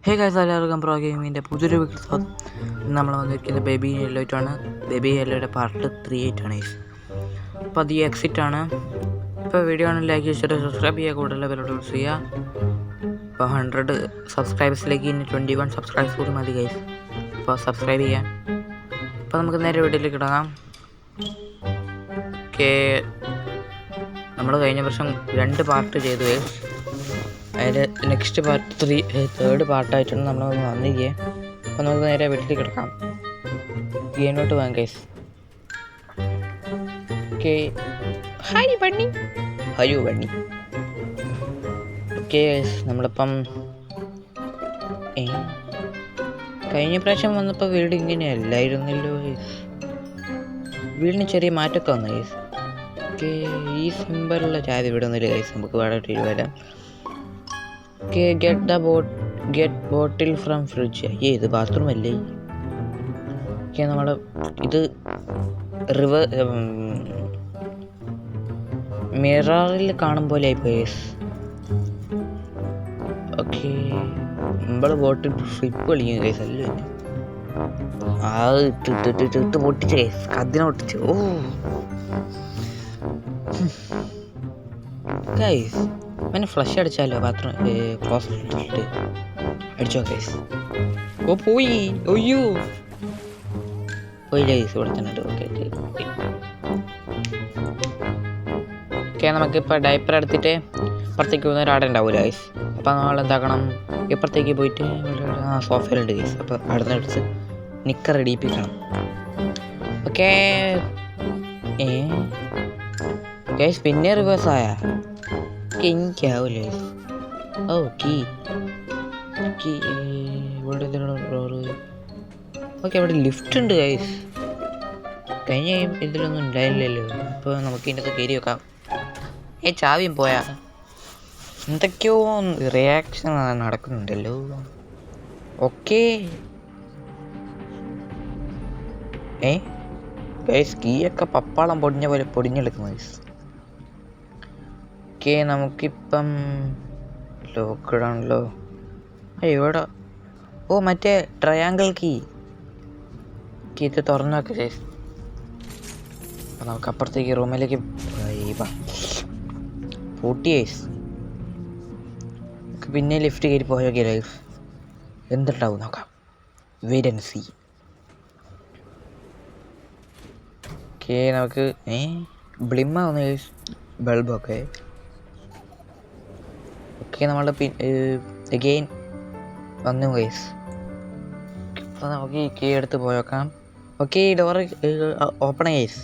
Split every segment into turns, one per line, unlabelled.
Hey guys, എല്ലാവർക്കും pro ഗെയിമിൻ്റെ പുതിയൊരു വീഡിയോ. നമ്മൾ വന്നിരിക്കുന്നത് ബേബി യെല്ലോയിട്ടാണ്. ബേബി യെല്ലോയുടെ പാർട്ട് 3 ആയിട്ടാണ്. അപ്പോൾ അത് ഈ എക്സിറ്റാണ്. ഇപ്പോൾ വീഡിയോ ആണ് ലൈക്ക് ചെയ്തിട്ട് സബ്സ്ക്രൈബ് ചെയ്യുക, കൂടുതൽ പേരോട് യൂസ് ചെയ്യുക. ഇപ്പോൾ 100 സബ്സ്ക്രൈബേഴ്സിലേക്ക് ഇനി 21 സബ്സ്ക്രൈബേഴ്സ് കൂടി മതി ഗൈസ്. അപ്പോൾ സബ്സ്ക്രൈബ് ചെയ്യാം. അപ്പോൾ നമുക്ക് നേരെ വീഡിയോയിലേക്ക് ഇടാം. ഓക്കെ, നമ്മൾ കഴിഞ്ഞ വർഷം 2 പാർട്ട് ചെയ്തു ഗൈസ്. അതിൻ്റെ നെക്സ്റ്റ് പാർട്ട് 3 പാർട്ടായിട്ടാണ് നമ്മൾ വന്നിരിക്കുക. അപ്പോൾ നമുക്ക് നേരെ വീട്ടിലേക്ക് കിടക്കാം. ഗെയിമിലോട്ട് പോകാം guys. Okay, hi bunny. Hello bunny. Okay guys, നമ്മളിപ്പം കഴിഞ്ഞ പ്രാവശ്യം വന്നപ്പോൾ വീട് ഇങ്ങനെയല്ലായിരുന്നല്ലോ ഗൈസ്. വീടിന് ചെറിയ മാറ്റമൊക്കെ വന്നു ഗൈസ്. ഓക്കെ, ഈ സിമ്പിളുള്ള ചായ ഇവിടെ ഒന്നുമില്ല ഗൈസ്. നമുക്ക് വേറെ വരാം. Okay, get bottle from fridge. ഇത് ബാത്റൂം അല്ലേ? ഓക്കെ, നമ്മൾ ഇത് മിററിൽ കാണും പോലെ ആയിപ്പോയി. ഓക്കെ, നമ്മള് ബോട്ടിൽ ഫ്ലിപ്പ് കളിക്കും കേസ്. അല്ലേ ഇട്ട് പൊട്ടിച്ച കേസ്, കതിനെ പൊട്ടിച്ചു. ഓ ഗൈസ്, അവന് ഫ്ലഷ് അടിച്ചാലോ? ബാത്റൂം ക്ലോസറ്റിട്ട് അടിച്ചോ ഗൈസ്. ഓ പോയി. ഒയ്യോ പോയി ഗൈസ്, ഇവിടെ തന്നെ. ഓക്കെ, നമുക്കിപ്പോൾ ഡയപ്പർ എടുത്തിട്ട് ഇപ്പുറത്തേക്ക് പോകുന്ന ഒരാടെ ഉണ്ടാവില്ല ഗൈസ്. അപ്പം നമ്മൾ എന്താക്കണം, ഇപ്പുറത്തേക്ക് പോയിട്ട് സോഫയിലുണ്ട് ഗൈസ്. അപ്പോൾ അവിടെ നിന്ന് എടുത്ത് നിക്കർ ഇടിയിപ്പിക്കണം. ഓക്കെ ഗൈസ്, പിന്നെ റിവേഴ്സായ എനിക്കാവൂല. ഓ ഇവിടെ ഡോറ്. ഓക്കെ, ഇവിടെ ലിഫ്റ്റ് ഉണ്ട് ഗൈസ്. കഴിഞ്ഞ ഇതിലൊന്നും ഉണ്ടായില്ലല്ലോ. അപ്പോൾ നമുക്ക് ഇതിൻ്റെ അകത്ത് കയറി വെക്കാം. ചാവിയും പോയാ എന്തൊക്കെയോ റിയാക്ഷൻ നടക്കുന്നുണ്ടല്ലോ. ഓക്കെ ഗൈസ്, കീയൊക്കെ പപ്പാളം പൊടിഞ്ഞ പോലെ പൊടിഞ്ഞെടുക്കുന്നു ഗൈസ്. ഓക്കെ, നമുക്കിപ്പം ലോക്കഡാണല്ലോ. ഇവിടെ മറ്റേ ട്രയാങ്കിൾ കീ ഇത് തുറന്നു വെക്കാം ഗൈസ്. അപ്പം നമുക്ക് അപ്പുറത്തേക്ക് റൂമിലേക്ക് പൂട്ടി ഗൈസ്. പിന്നെ ലിഫ്റ്റ് കയറി പോയോ ഗൈസ്, എന്തുണ്ടാവും നോക്കാം. Wait and see. ഓക്കെ, നമുക്ക് ബ്ലിമ്മാവുന്നു ഗൈസ്, ബൾബൊക്കെ. ഓക്കെ, നമ്മൾ അഗെയിൻ വന്നു ഗൈസ്. അപ്പോൾ നമുക്ക് ഈ കീ എടുത്ത് പോയേക്കാം. ഓക്കെ, ഈ ഡോറ് ഓപ്പണായി ഗൈസ്.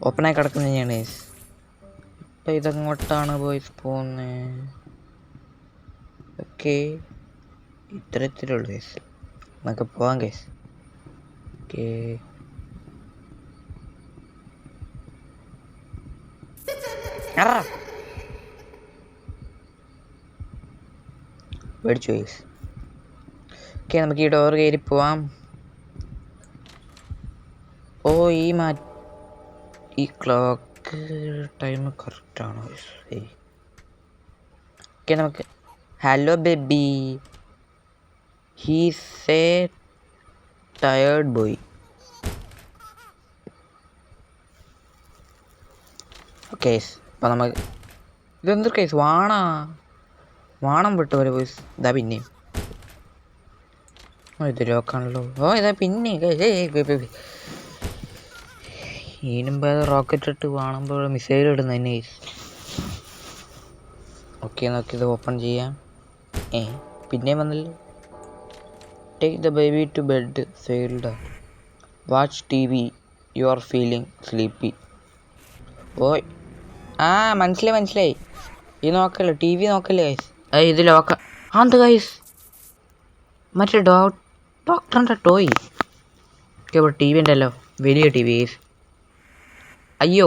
ഓപ്പണായി കിടക്കുന്നത് തന്നെയാണ് ഗൈസ്. ഇപ്പം ഇതെങ്ങോട്ടാണ് ബോയ്സ് പോകുന്നത്? ഓക്കെ, ഇത്തരത്തിലുള്ളൂ ഗൈസ്. നമുക്ക് പോവാം ഗൈസ്. ഓക്കെ, മേടിച്ചു ഗൈസ്. ഓക്കെ, നമുക്ക് ഈ ഡോർ കയറി പോവാം. ഈ ക്ലോക്ക് ടൈം കറക്റ്റാണോ ഗൈസ്? ഓക്കെ, നമുക്ക് hello baby, he's a tired boy. Okay, അപ്പം നമുക്ക് ഇതെന്തൊരു കേസ് വാണം വിട്ടു പോലെ പോയി. ഇതാ പിന്നെയും ഇത് ലോക്കാണല്ലോ. ഇതാ പിന്നെ ഈനുമ്പോ റോക്കറ്റ് ഇട്ട് വാണുമ്പോൾ മിസൈൽ ഇടുന്ന തന്നെ. ഓക്കെ, നോക്കിയത് ഓപ്പൺ ചെയ്യാം. പിന്നെയും വന്നല്ലോ. Take the baby to bed, failed. Watch TV, you are feeling sleepy. മനസ്സിലായി. ഈ നോക്കല്ലേ, TV നോക്കല്ലേ ഗൈസ്. ഇത് ലോക്ക. എന്ത് ഗൈസ്, മറ്റേ ഡോക്ടറിൻ്റെ ടോയ്. ഇവിടെ TV ഉണ്ടല്ലോ, വലിയ TV ഗൈസ്. അയ്യോ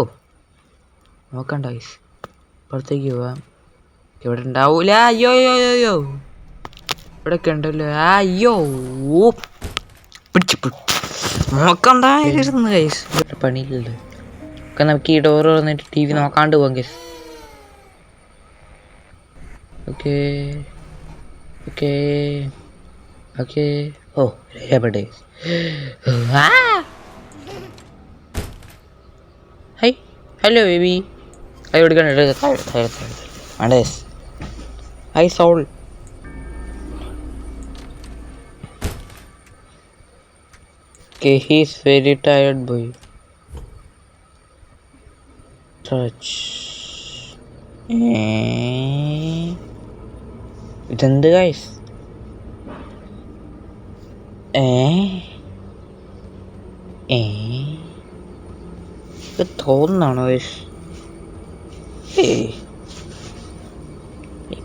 നോക്കണ്ട ഗൈസ്, ഇപ്പുറത്തേക്ക് പോവാം. ഇവിടെ ഉണ്ടാവൂല. അയ്യോ ഇവിടെയൊക്കെ ഉണ്ടല്ലോ. അയ്യോ പിടിച്ചു നോക്കണ്ടായിരുന്നു ഗൈസ്. ഇവിടെ പണിയില്ലല്ലോ. ഒക്കെ നമുക്ക് ഈ ഡോറ് തുറന്നിട്ട് TV നോക്കാണ്ട് പോകാം guys. Okay, okay okay. Oh എവിടെ ഹൈ ഹലോ ബേബി. കൈ കൊടുക്കാൻ ഹൈ സോൾ. Okay, he's very tired boy. Touch. ഇതെന്ത് ഗൈസ്? ഇത് തോന്നുന്നാണോ ഗൈസ്?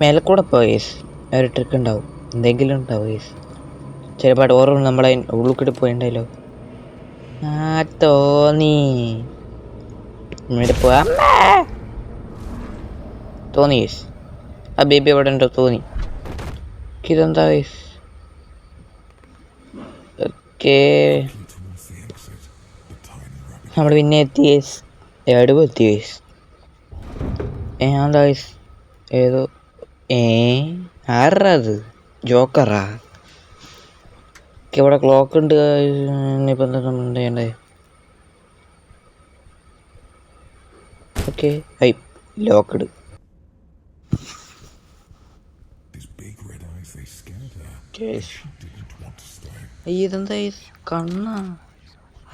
മേലെ കൂടെ പോയേസ് ഒരു ട്രിക്ക് ഉണ്ടാവും, എന്തെങ്കിലും ഉണ്ടാവും ഗൈസ്. ചിലപ്പോൾ ഡോറ് നമ്മളെ ഉള്ളിൽ കൂടി പോയിണ്ടല്ലോ. തോന്നി പോവാ തോന്നി ഗൈസ്. ആ ബേബി അവിടെ ഉണ്ടോ തോന്നി. ഇതെന്താ ഗൈസ്? ഓക്കേ, നമ്മൾ പിന്നെ എത്തി ഗൈസ്. എവിടെ എത്തി ഗൈസ്? എന്താ ഗൈസ്? ഏതോ ആരാ അത്? ജോക്കറാ? ഇവിടെ ക്ലോക്ക് ഉണ്ട്. ഇനിയിപ്പോൾ എന്താ നമ്മൾ ചെയ്യണ്ടേ? Okay I locked. ഇതെന്താ ഐസ്? കണ്ണാ?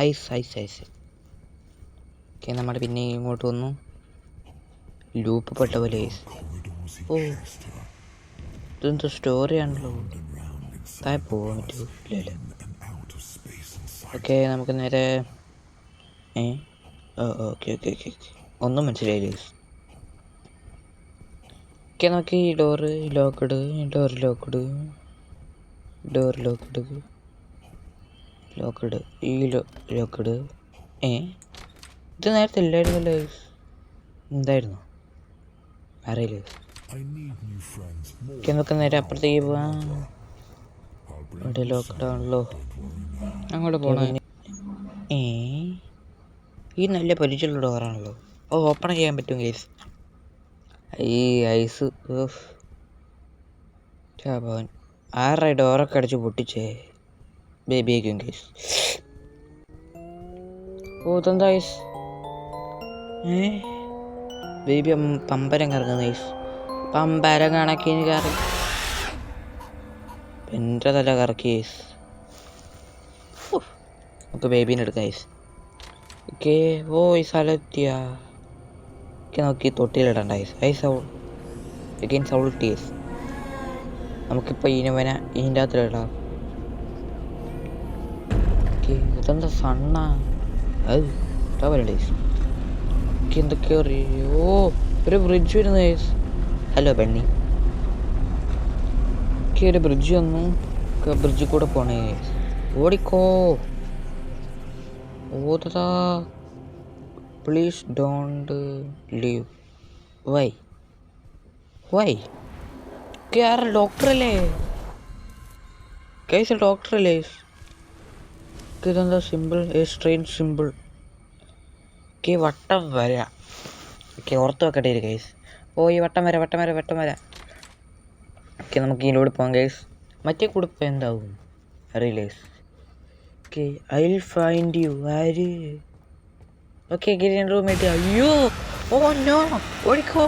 Eyes eyes eyes. ഓക്കെ, നമ്മുടെ പിന്നെ ഇങ്ങോട്ട് വന്നു. ലൂപ്പ് പെട്ട പോലെ ഐസ്. ഓ, ഇതെന്തോ സ്റ്റോറിയാണല്ലോ. താഴെ പോകാൻ പറ്റുമോ? ഇല്ലല്ലേ. ഓക്കെ, നമുക്ക് നേരെ ഓക്കെ ഓക്കെ ഓക്കെ ഒന്നും മനസ്സിലായില്ല ഗൈസ്. ഓക്കെ, നോക്കി door locked, door locked, door locked, locked, ഈ ലോക്ക്ഡ്. ഇത് നേരത്തെ ഇല്ലായിരുന്നല്ലോ ഗൈസ്. എന്തായിരുന്നു അറിയില്ല. ഓക്കെ, നമുക്ക് നേരെ അപ്പുറത്തേക്ക് പോവാം. ഇവിടെ ലോക്ക്ഡ് ആണല്ലോ. അങ്ങോട്ട് പോകണോ? ഈ നല്ല പരിചയമുള്ള ഡോറാണല്ലോ. ഓ, ഓപ്പൺ ചെയ്യാൻ പറ്റും ഗൈസ്. ഈ ഐസ് ഭവൻ ആരുടെ ഡോറൊക്കെ അടിച്ച് പൊട്ടിച്ചേ ബേബിയേക്കും ഗൈസ്. ഓ, ഇതെന്താ ഗൈസ്? ബേബി പമ്പരം കറങ്ങുന്ന ഗൈസ്. പമ്പരം കണക്കിന് കറങ്ങി എൻ്റെ തല കറക്കി ഗൈസ്. നമുക്ക് ബേബീനെ എടുക്കാം ഗൈസ്. ഓക്കെ, ഓ ഈ സ്ഥലത്തിയ ഒക്കെ നോക്കി തൊട്ടിയിലിടണ്ട ഗൈസ്. ഐ സൗൾ അഗൈൻ സൗൾട്ട് ഗൈസ്. നമുക്കിപ്പോൾ ഇതിൻ്റെ അകത്തിലിടാം. ഓക്കെ, ഇതെന്താ സണ്ണാ? അത് പറയണ്ട ഗൈസ്. ഓക്കെ, എന്തൊക്കെയോ ഓ ഒരു ബ്രിഡ്ജ് വരുന്നു ഗൈസ്. Hello bunny. ഓക്കെ, ഒരു ബ്രിഡ്ജ് വന്നു. ബ്രിഡ്ജിൽ കൂടെ പോണേ ഗൈസ്. ഓടിക്കോ. ഓതാ please don't leave. Why why? ആരാ? ഡോക്ടറല്ലേ കേസ്? ഡോക്ടറല്ലേ? ഇതെന്താ സിമ്പിൾ? Strain simple. ഓക്കെ, വട്ടം വര. ഓക്കെ, ഓർത്ത് വെക്കട്ടെ കേസ്. ഓ, ഈ വട്ടം വര വട്ടം വര വട്ടം വര. ഓക്കെ, നമുക്ക് ഇതിലൂടെ പോകാം കേസ്. മറ്റേ കൂടെ ഇപ്പോൾ എന്താവും അറിയില്ല കേസ്. Okay, I will find you. ആര്? Okay, green roommate. അയ്യോ, ഓ നോ, ഓടിക്കോ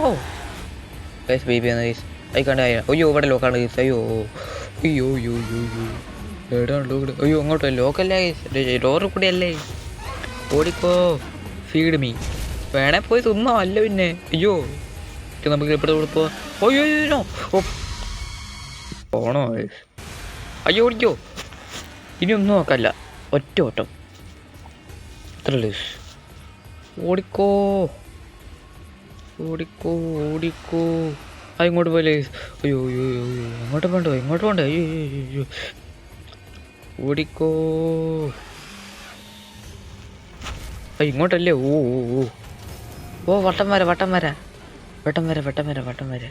ഗൈസ്. ബേബി ആണ് ഗൈസ്. അയക്കാണ്ട് അയ്യോ, ഇവിടെ ലോക്കാണ് ഗൈസ്. അയ്യോ അയ്യോ അയ്യോ അയ്യോ അയ്യോ, എവിടെയാണ് ലോക്ക്? അയ്യോ, അങ്ങോട്ടോ ലോക്കല്ലേ ഗൈസ്, ഡോറ് കൂടെ അല്ലേ. ഓടിക്കോ, ഫീഡ് മീ. വേണേ പോയി തിന്നോ, അല്ല പിന്നെ. അയ്യോ, നമുക്ക് എപ്പോഴും പോവാ. അയ്യോ അയ്യോ, ഓ പോണോ ഗൈസ്? അയ്യോ, ഓടിക്കോ. ഇനി ഒന്നും നോക്കല്ല, ഒറ്റ ഓട്ടം. ഇത്ര ഗൈസ്. ഓടിക്കോ ഓടിക്കോ ഓടിക്കോ. ആ, ഇങ്ങോട്ട് പോലെ. അയ്യോ അയ്യോ അയ്യോ, അങ്ങോട്ട് വേണ്ടോ, ഇങ്ങോട്ട് വേണ്ടോ. അയ്യോ അയ്യോ അയ്യോ, ഓടിക്കോ. ഇങ്ങോട്ടല്ലേ? ഓ ഓ ഓ ഓ, വട്ടം വര വട്ടം വര വട്ടം വര വട്ടം വര വട്ടം വര.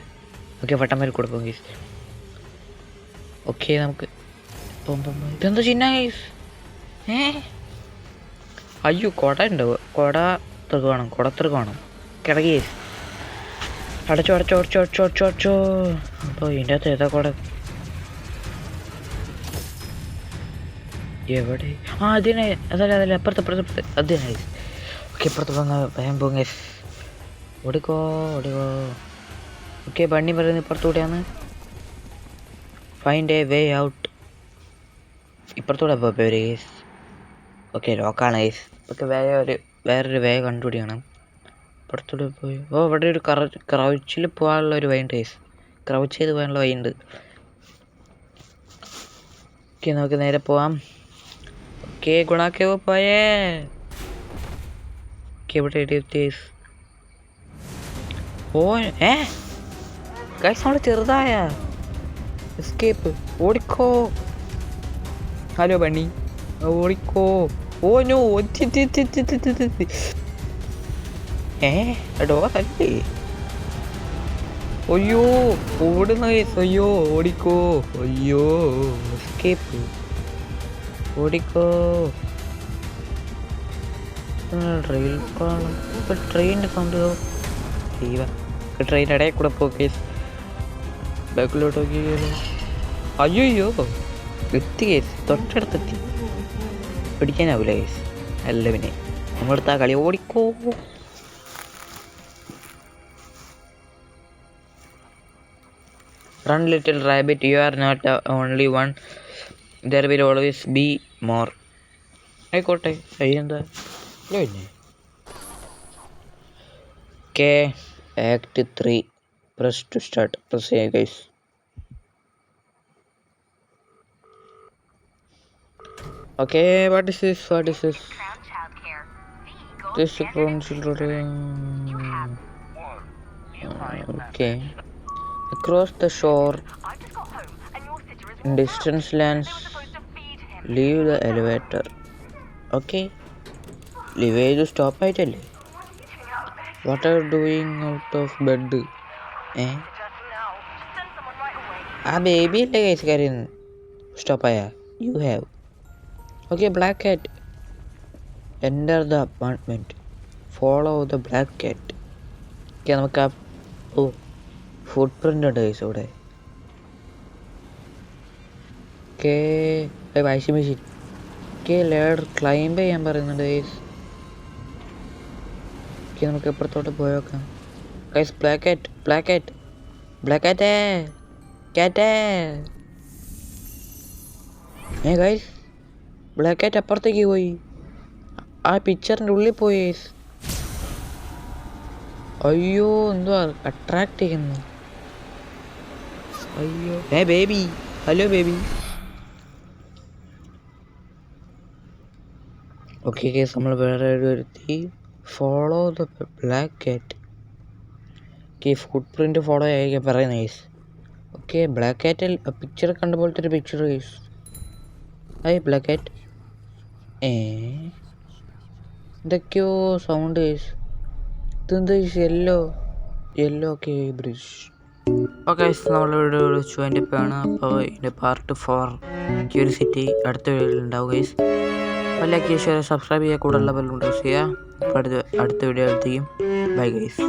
ഓക്കെ, വട്ടം വര കൂടെ പോകും ഗൈസ്. ഓക്കെ, നമുക്ക് ഇതെന്താ ചിഹ്ന ഗൈസ്? അയ്യോ, കുട ഉണ്ടോ? കുട വേണം, കുടത്തിറക്ക് വേണം. കിടക്കി ഗൈസ്. അടച്ചോ അടച്ചോ അടച്ചോ അടച്ചോ അടച്ചോ അടച്ചോ. അപ്പോൾ ഇതിൻ്റെ അകത്ത് ഏതാ കുട? എവിടെ? ആ അതിനെ അതല്ലേ അപ്പുറത്ത് അത് നൈസ്. ഓക്കെ ഇപ്പുറത്ത് വേഗം പോങ്ങ. ഓടിക്കോ. ഓക്കെ ബണ്ണി പറയുന്നത് ഇപ്പുറത്തൂടെയാണ്. Find a way out. ഇപ്പുറത്തൂടെ പോയി ഗൈസ്. ഓക്കെ ലോക്കാണ് ഗൈസ്. ഓക്കെ വേറൊരു വേ കണ്ടുപിടിക്കണം. ഇപ്പുറത്തൂടെ പോയി. ഇവിടെ ഒരു ക്രൗച്ചിൽ പോകാനുള്ള ഒരു വഴിയുണ്ട് ഗൈസ്. ക്രൗച്ച് ചെയ്ത് പോകാനുള്ള വഴിയുണ്ട്. ഓക്കെ നമുക്ക് നേരെ പോവാം. ഓക്കെ ഗുണാക്കെ പോയേ. ഓക്കെ ഇവിടെ ഗൈസ്. ഗൈസ് നമ്മൾ ചെറുതായ എസ്കേപ്പ്. ഓടിക്കോ. ഹലോ ബണ്ണി ഓടിക്കോ. നോ ഡോറല്ലേ. അയ്യോ ഓടുന്ന ഗൈസ്. അയ്യോ ഓടിക്കോ. അയ്യോ എസ്കേപ്പ്. ഓടിക്കോ. റെയിൽ ട്രെയിനിൻ്റെ സൗണ്ട്. ട്രെയിൻ ഇടയിൽ കൂടെ പോയി ബാക്കിലോട്ട് നോക്കിയാലോ. അയ്യോ എത്തി കേസ്. തൊട്ടടുത്തെത്തി. പിടിക്കാനാവില്ല കേസ്. അല്ല പിന്നെ നമ്മളെടുത്ത ആ കളി. ഓടിക്കോ. Run little rabbit, you are not only one, there will always be more. ആയിക്കോട്ടെ അതിനെന്താ പിന്നെ. Okay act 3 press to start. Press ചെയ്യാം guys. Okay, what is this? This children. Okay. Across the shore, in distant lands, leave the elevator. Okay. Leave to stop it. What are you doing out of bed? Baby, guys, Karin. Stop aya. You have. Okay, black cat. Enter the apartment. Follow the black cat. Okay, നമുക്ക് ഫുട് print ഉണ്ട് guys ഇവിടെ. Okay washing machine. Okay ladder climb ചെയ്യാൻ പറയുന്നുണ്ട് guys. Okay നമുക്ക് ഇപ്പുറത്തോട്ട് പോയോക്കാം guys. Black കാറ്റേ guys. Black cat അപ്പുറത്തേക്ക് പോയി. ആ പിക്ചറിൻ്റെ ഉള്ളിൽ പോയി ഗൈസ്. അയ്യോ എന്തുവാ അട്രാക്ട് ചെയ്യുന്നു. അയ്യോ baby. Hello baby. Okay case നമ്മൾ വേറെ വരുത്തി. Follow the black cat. Okay footprint follow ചെയ്യാൻ പറയുന്ന കേസ്. ഓക്കെ ബ്ലാക്ക് കാറ്റിൽ പിക്ചർ കണ്ട പോലത്തെ ഒരു picture case. Hi black cat. എന്തൊക്കെയോ സൗണ്ട് കേസ്. ഇതെന്താ യെല്ലോ ഓക്കെ ബ്രിഡ്ജ്. ഓക്കെ നമ്മളിവിടെ വിളിച്ചു അതിൻ്റെ പേണ്. അപ്പോൾ ഇതിൻ്റെ പാർട്ട് 4 ക്യൂരിയോസിറ്റി അടുത്ത വീഡിയോയിൽ ഉണ്ടാവും ഗൈസ്. അപ്പോൾ ലൈക്ക് ചെയ്യുക, സബ്സ്ക്രൈബ് ചെയ്യുക, കൂടുതലുള്ള ബെൽ പ്രസ് ചെയ്യുക. അപ്പോൾ അടുത്ത വീഡിയോ എടുത്തേക്കും. Bye guys.